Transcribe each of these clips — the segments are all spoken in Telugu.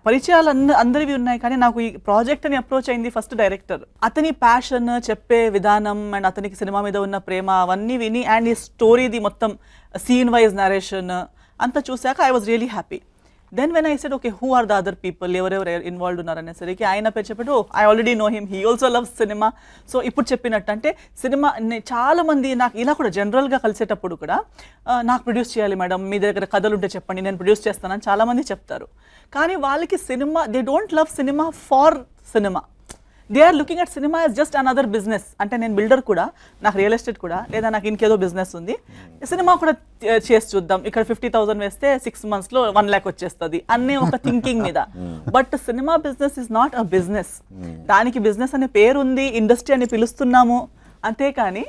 పరిచయాలు అందరివి ఉన్నాయి, కానీ నాకు ఈ ప్రాజెక్ట్ అని అప్రోచ్ అయింది ఫస్ట్ డైరెక్టర్. అతని ప్యాషన్, చెప్పే విధానం అండ్ అతనికి సినిమా మీద ఉన్న ప్రేమ అవన్నీ విని అండ్ ఈ స్టోరీది మొత్తం సీన్ వైజ్ నరేషన్ అంతా చూశాక I was really happy. Then when I said okay who are the other people, ఎవరెవరు ఇన్వాల్వ్ ఉన్నారనేసరికి ఆయన పేరు చెప్పాడు, I already know him, he also loves cinema. So ఇప్పుడు చెప్పినట్టు అంటే సినిమా చాలా మంది నాకు ఇలా కూడా జనరల్గా కలిసేటప్పుడు కూడా నాకు ప్రొడ్యూస్ చేయాలి మేడం, మీ దగ్గర కథలు ఉంటే చెప్పండి నేను ప్రొడ్యూస్ చేస్తానని చాలామంది చెప్తారు. కానీ వాళ్ళకి cinema, they don't love cinema for cinema, they are looking at cinema as just another business. అంటే నేను బిల్డర్ కూడా, నాకు రియల్ ఎస్టేట్ కూడా, లేదా నాకు ఇంకేదో బిజినెస్ ఉంది, సినిమా కూడా చేసి చూద్దాం, ఇక్కడ 50,000 వేస్తే 6 monthsలో 1 lakh వచ్చేస్తుంది అనే ఒక థింకింగ్ మీద. But cinema business is not a business. దానికి బిజినెస్ అనే పేరు ఉంది, ఇండస్ట్రీ అని పిలుస్తున్నాము అంతేకాని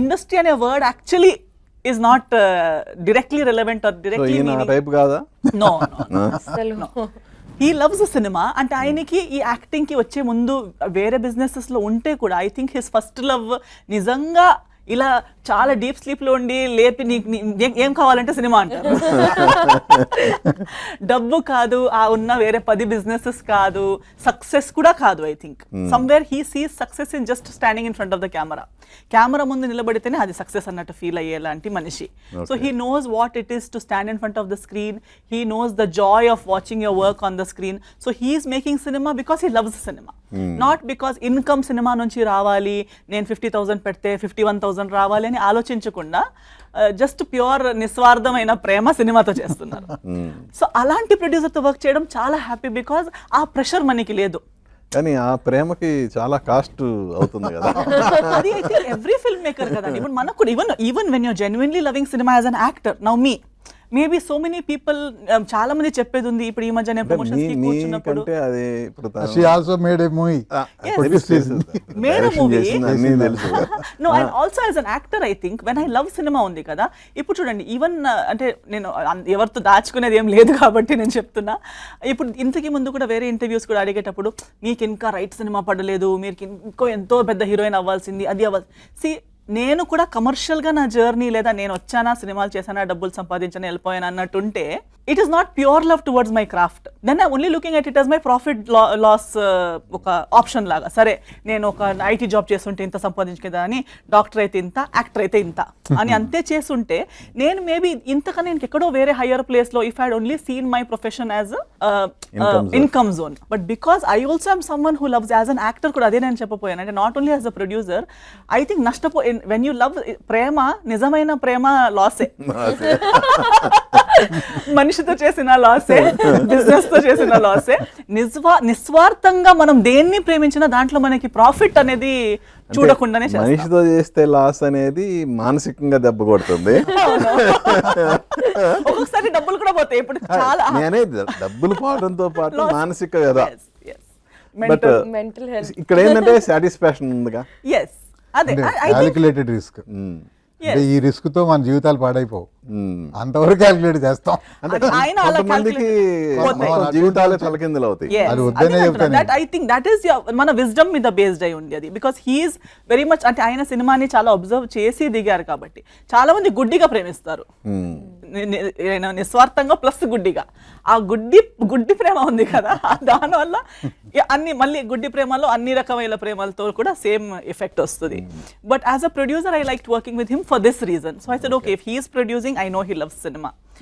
ఇండస్ట్రీ అనే word actually is not directly relevant or directly meaning. Type కాదా? No. He loves the cinema. అంటే ఆయనకి ఈ యాక్టింగ్ కి వచ్చే ముందు వేరే బిజినెసెస్ లో ఉంటే కూడా I think his first love నిజంగా ఇలా చాలా డీప్ స్లీప్ లో ఉండి లేపి ఏం కావాలంటే సినిమా అంటారు. డబ్బు కాదు, ఆ ఉన్న వేరే 10 బిజినెసెస్ కాదు, సక్సెస్ కూడా కాదు. I think somewhere he sees success in just standing in front of the camera ముందు నిలబడితేనే అది సక్సెస్ అన్నట్టు ఫీల్ అయ్యేలాంటి మనిషి. So he knows what it is to stand in front of the screen, he knows the Joy of watching your work on the screen. So he is making cinema because he loves cinema, not because income cinema నుంచి రావాలి, నేను 50,000 పెడితే 51,000 రావాలి అని ఆలోచించకుండా జస్ట్ ప్యూర్ నిస్వార్థమైన ప్రేమ సినిమాతో చేస్తున్నారు. సో అలాంటి ప్రొడ్యూసర్తో వర్క్ చేయడం చాలా హ్యాపీ, బికాజ్ ఆ ప్రెషర్ మనకి లేదు. కానీ ఆ ప్రేమకి చాలా కాస్ట్ అవుతుంది కదా. అది అయితే ఎవ్రీ ఫిల్మ్ మేకర్ కదా. ఇప్పుడు మనకు కూడా even when you're genuinely loving cinema as an actor, now me maybe so many people చాలా మంది చెప్పేది ఉంది. ఇప్పుడు ఈ మధ్య నేను ప్రమోషన్స్ కి కూర్చున్నప్పుడు she also made a movie. made a movie. No, and also as an actor I think when I love cinema ఉంది కదా. ఇప్పుడు చూడండి ఈవెన్ అంటే నేను ఎవరితో దాచుకునేది ఏం లేదు కాబట్టి నేను చెప్తున్నా. ఇప్పుడు ఇంతకి ముందు కూడా వేరే ఇంటర్వ్యూస్ కూడా అడిగేటప్పుడు మీకు ఇంకా రైట్ సినిమా పడలేదు, మీరు ఇంకో ఎంతో పెద్ద హీరోయిన్ అవ్వాల్సింది, అది అవ్వాలి. నేను కూడా కమర్షియల్గా నా జర్నీ, లేదా నేను వచ్చానా సినిమాలు చేశానా డబ్బులు సంపాదించాను వెళ్ళిపోయాను అన్నట్టుంటే it is not pure love towards my craft. Then I only looking at it as my profit loss ఒక ఆప్షన్ లాగా. సరే నేను ఒక ఐటీ జాబ్ చేస్తుంటే ఇంత సంపాదించుకేదా అని, డాక్టర్ అయితే ఇంత, యాక్టర్ అయితే ఇంత అని అంతే చేస్తుంటే నేను మేబీ ఇంతకన్నా నేను ఎక్కడో వేరే హయ్యర్ ప్లేస్లో if I only seen my profession as income zone. But because I also I'm someone who loves as an actor కూడా అదే నేను చెప్పపోయాను. అంటే not only as a producer I think when you love ప్రేమ, నిజమైన ప్రేమ లాసే. మనిషితో చేసిన లాసే, బిజినెస్ తో చేసిన లాసే. నిస్వార్థంగా మనం దేన్ని ప్రేమించినా దాంట్లో మనకి ప్రాఫిట్ అనేది చూడకుండానే మనిషితో చేస్తే లాస్ అనేది మానసికంగా దెబ్బ కొడుతుంది. ఒక్కొక్కసారి డబ్బులు కూడా పోతాయి. ఇప్పుడు చాలా నేనేది డబ్బులు పోవడంతో పాటు మానసిక కదా. బట్ మెంటల్ హెల్త్ ఇక్కడ ఏంటంటే సాటిస్ఫాక్షన్ ఉందిగా. yes అదే క్యాలిక్యులేటెడ్ రిస్క్. అంటే ఈ రిస్క్ తో మన జీవితాలు పాడైపోవు, అంతవరకు క్యాలిక్యులేట్ చేస్తాం. కొంతమందికి జీవితాలు తలకిందులు అవుతాయి. అది వద్దనే చెప్తాను. ఐ థింక్ దట్ ఈస్ మన విజ్డమ్ మీద బేస్డ్ అయి ఉంది అది. బికాస్ హీఈస్ వెరీ మచ్, అంటే ఆయన సినిమాని చాలా అబ్జర్వ్ చేసి దిగారు కాబట్టి చాలా మంది గుడ్డిగా ప్రేమిస్తారు, నిస్వార్థంగా ప్లస్ గుడ్డిగా. ఆ గుడ్డి ప్రేమ ఉంది కదా, దానివల్ల అన్ని మళ్ళీ గుడ్డి ప్రేమలో అన్ని రకమైన ప్రేమలతో కూడా సేమ్ ఎఫెక్ట్ వస్తుంది. But as a producer I like working with him for this reason. So I said, okay, if he is producing, I know he loves cinema.